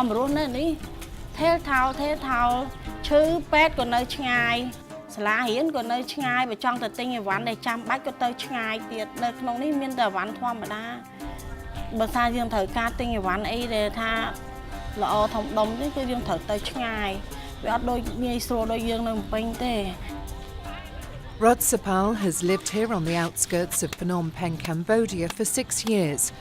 mà rốt nữa đi thế thao chứ pet còn nơi ngay lá hiến còn nơi ngay và trong tờ tinh ván để chăm bách có tới ngay tiệt nơi nông ní miên tờ ván thoa mà đa bữa xa dương thời ca tinh ván ấy để tha lọ thông đồng chứ cái dương thời tới ngay với đôi như số đôi dương nơi Phnom Penh. Rod Sapal has lived here on the outskirts of Phnom Penh, Cambodia for 6 years,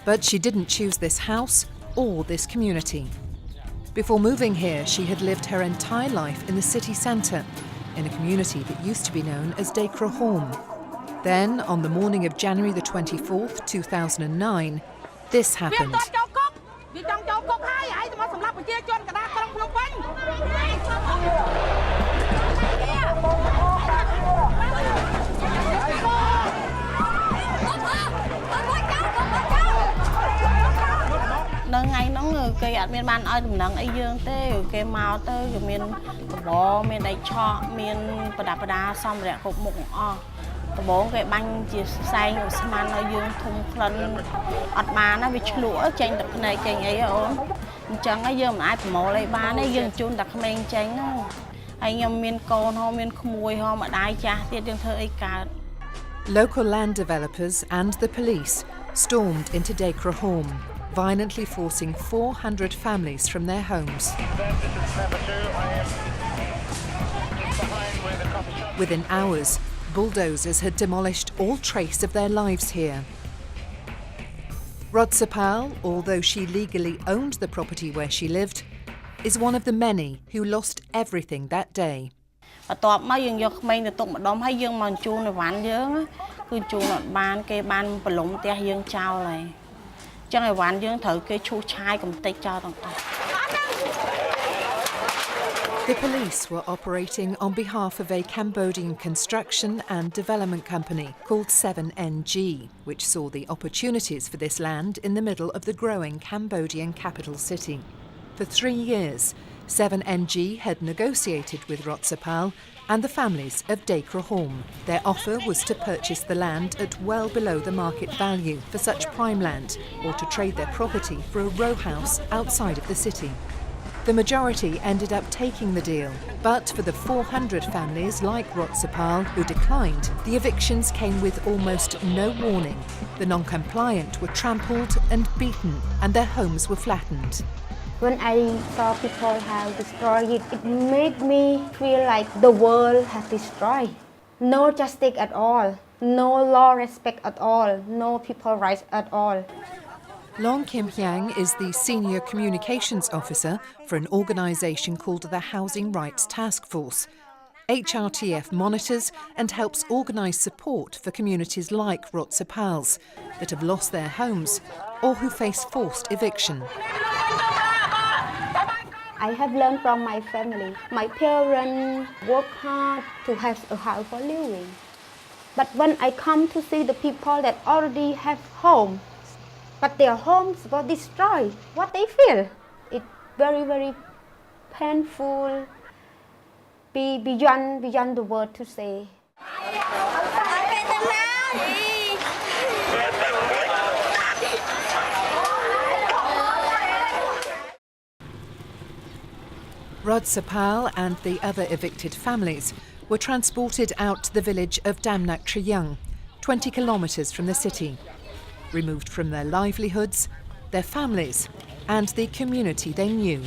but she didn't choose this house or this community. Before moving here, she had lived her entire life in the city centre, in a community that used to be known as Dekra Home. Then, on the morning of January the 24th, 2009, this happened. Nơi ngày nó người cây ở miền Ban ơi đừng nắng ấy dương tê cây màu tê rồi miền bò miền đầy cho miền Pada xong rồi cục mục bố cái banh chỉ xay rồi xem nó dương thùng lần ọt má nó bị lúa tranh tập này tranh ấy ổn chẳng ấy dương mà ai mổ lại ba này dương chun đặc men tranh anh em miền con ho miền mùi ho mà đai cha tiết dương thơ ấy cả. Local land developers and the police stormed into Dekra Home, violently forcing 400 families from their homes. Within hours, bulldozers had demolished all trace of their lives here. Rod Sapal, although she legally owned the property where she lived, is one of the many who lost everything that day. The police were operating on behalf of a Cambodian construction and development company called 7NG, which saw the opportunities for this land in the middle of the growing Cambodian capital city. For 3 years, 7NG had negotiated with Rod Sapal and the families of Dekra Home. Their offer was to purchase the land at well below the market value for such prime land, or to trade their property for a row house outside of the city. The majority ended up taking the deal, but for the 400 families like Rod Sapal who declined, the evictions came with almost no warning. The non-compliant were trampled and beaten, and their homes were flattened. When I saw people have destroyed it, it made me feel like the world has destroyed. No justice at all, no law respect at all, no people rights at all. Long Kim Hyang is the Senior Communications Officer for an organisation called the Housing Rights Task Force. HRTF monitors and helps organise support for communities like Rod Sapal's that have lost their homes or who face forced eviction. I have learned from my family. My parents work hard to have a house for living. But when I come to see the people that already have home, but their homes were destroyed, what they feel, it's very, very painful, beyond the word to say. Rod Sapal and the other evicted families were transported out to the village of Damnak Triyung, 20 kilometres from the city, removed from their livelihoods, their families, and the community they knew.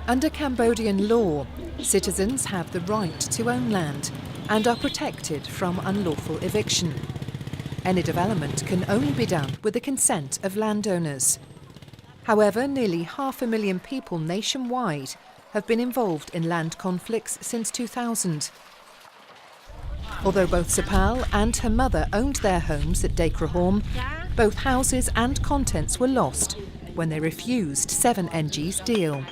Under Cambodian law, citizens have the right to own land and are protected from unlawful eviction. Any development can only be done with the consent of landowners. However, nearly 500,000 people nationwide have been involved in land conflicts since 2000. Although both Sapal and her mother owned their homes at Dekra Home, both houses and contents were lost when they refused 7NG's deal.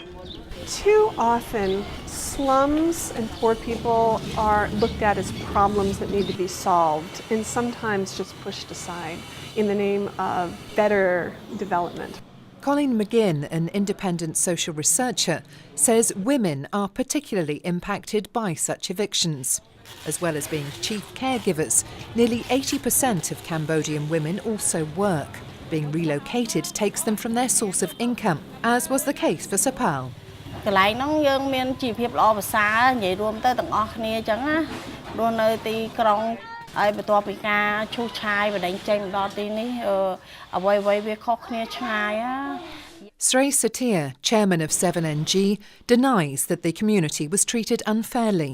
Too often, slums and poor people are looked at as problems that need to be solved and sometimes just pushed aside in the name of better development. Colleen McGinn, an independent social researcher, says women are particularly impacted by such evictions. As well as being chief caregivers, nearly 80% of Cambodian women also work. Being relocated takes them from their source of income, as was the case for Sapal. កន្លែងហ្នឹងយើងមានជីវភាពល្អប្រសើរនិយាយរួមទៅទាំងអស់គ្នាអញ្ចឹងណារស់នៅទីក្រុងហើយបន្ទាប់ពីការឈូសឆាយបដិញចេញមកដល់ទីនេះអ្វីៗវាខុសគ្នាឆ្ងាយ Srey Satir, chairman of 7NG, denies that the community was treated unfairly.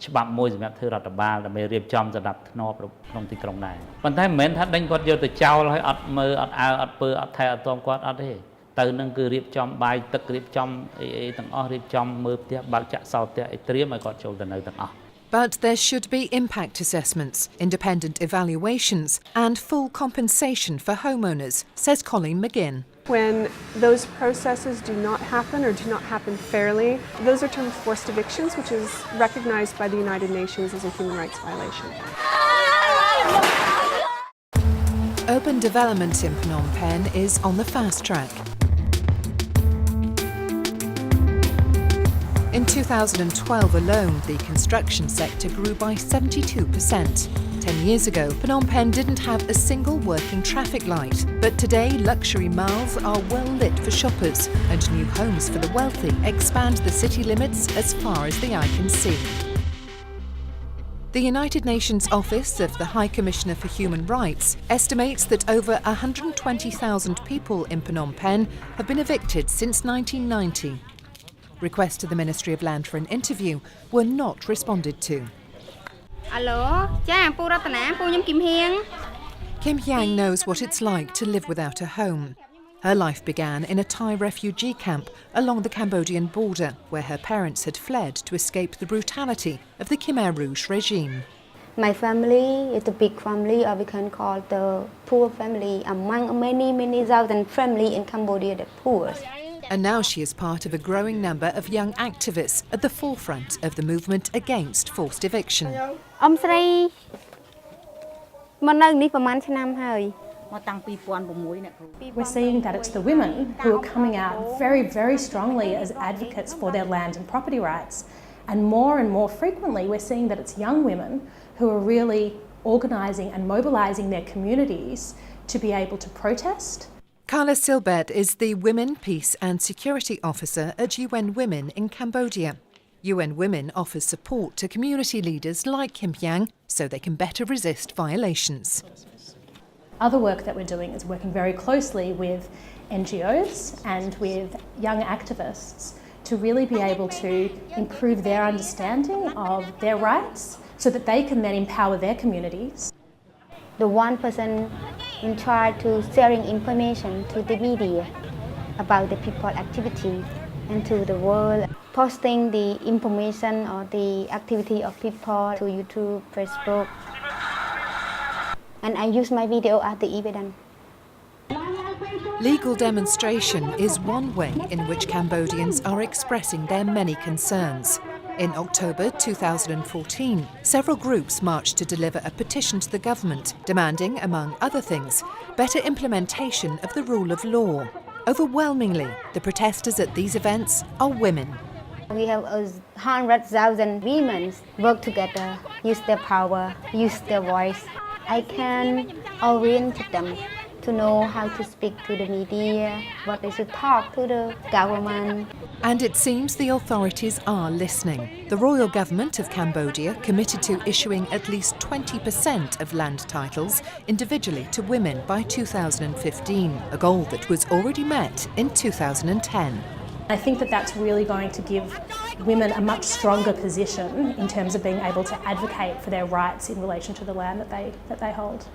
ច្បាប់មួយសម្រាប់ធ្វើរដ្ឋបាលដើម្បីរៀបចំសម្រាប់ធ្នាប់ក្នុងទីក្រុងដែរប៉ុន្តែមិនមែនថាដេញគាត់យកទៅចោលហើយអត់មើលអត់អើអត់ពើអត់ថែអត់តមគាត់អត់ទេទៅនឹងគឺរៀបចំបាយទឹករៀបចំអីទាំងអស់រៀបចំមើលផ្ទះបើកចាក់សោផ្ទះឲ្យត្រៀមឲ្យគាត់ចូលទៅនៅទាំងអស់ But there should be impact assessments, independent evaluations and full compensation for homeowners, says Colleen McGinn. When those processes do not happen or do not happen fairly, those are termed forced evictions, which is recognized by the United Nations as a human rights violation. Urban development in Phnom Penh is on the fast track. In 2012 alone, the construction sector grew by 72%. 10 years ago, Phnom Penh didn't have a single working traffic light. But today, luxury malls are well lit for shoppers, and new homes for the wealthy expand the city limits as far as the eye can see. The United Nations Office of the High Commissioner for Human Rights estimates that over 120,000 people in Phnom Penh have been evicted since 1990. Requests to the Ministry of Land for an interview were not responded to. Hello, Kim Hyang knows what it's like to live without a home. Her life began in a Thai refugee camp along the Cambodian border, where her parents had fled to escape the brutality of the Khmer Rouge regime. My family is a big family, or we can call the poor family, among many thousand families in Cambodia, the poorest. And now she is part of a growing number of young activists at the forefront of the movement against forced eviction. We're seeing that it's the women who are coming out very, very strongly as advocates for their land and property rights. And more frequently, we're seeing that it's young women who are really organising and mobilising their communities to be able to protest. Carla Silbert is the Women, Peace and Security Officer at UN Women in Cambodia. UN Women offers support to community leaders like Kim Hyang so they can better resist violations. Other work that we're doing is working very closely with NGOs and with young activists to really be able to improve their understanding of their rights so that they can then empower their communities. The one person in charge to sharing information to the media about the people activity and to the world, posting the information or the activity of people to YouTube, Facebook. And I use my video as the evidence. Legal demonstration is one way in which Cambodians are expressing their many concerns. In October 2014, several groups marched to deliver a petition to the government demanding, among other things, better implementation of the rule of law. Overwhelmingly, the protesters at these events are women. We have 100,000 women work together, use their power, use their voice. I can orient them to know how to speak to the media, what they should talk to the government. And it seems the authorities are listening. The royal government of Cambodia committed to issuing at least 20% of land titles individually to women by 2015, a goal that was already met in 2010. I think that that's really going to give women a much stronger position in terms of being able to advocate for their rights in relation to the land that they hold.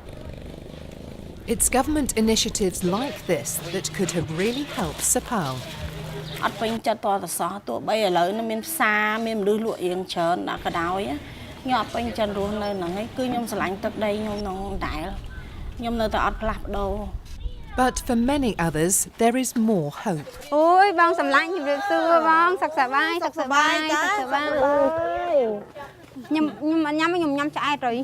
It's government initiatives like this that could have really helped Sapal. អត់ពេញចិត្តតតសោះទោះបីឥឡូវនេះមានផ្សារមានមនុស្សលក់រៀងច្រើនណាស់ក៏ដោយខ្ញុំអត់ពេញចិត្តរស់នៅហ្នឹងហើយគឺខ្ញុំស្រឡាញ់ទឹកដីខ្ញុំហ្នឹងដែរខ្ញុំនៅតែអត់ផ្លាស់ប្ដូរ But for many others, there is more hope. អូយបងសម្លាញ់ជំរាបសួរបងសុខសប្បាយសុខសប្បាយសុខសប្បាយខ្ញុំញ៉ាំឆ្អែតrồi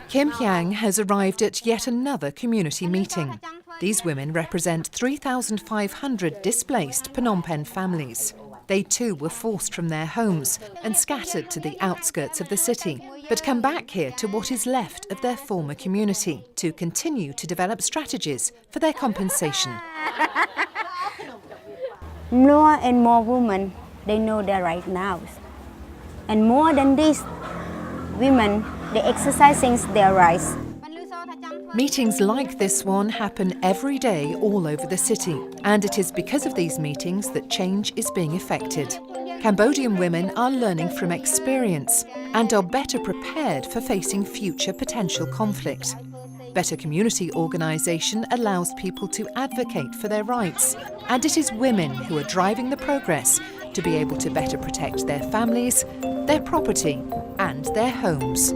Kim Hyang has arrived at yet another community meeting. These women represent 3,500 displaced Phnom Penh families. They too were forced from their homes and scattered to the outskirts of the city, but come back here to what is left of their former community to continue to develop strategies for their compensation. More and more women, they know their right now. And more than this, women, they're exercising their rights. Meetings like this one happen every day all over the city, and it is because of these meetings that change is being effected. Cambodian women are learning from experience and are better prepared for facing future potential conflict. Better community organisation allows people to advocate for their rights, and it is women who are driving the progress to be able to better protect their families, their property and their homes.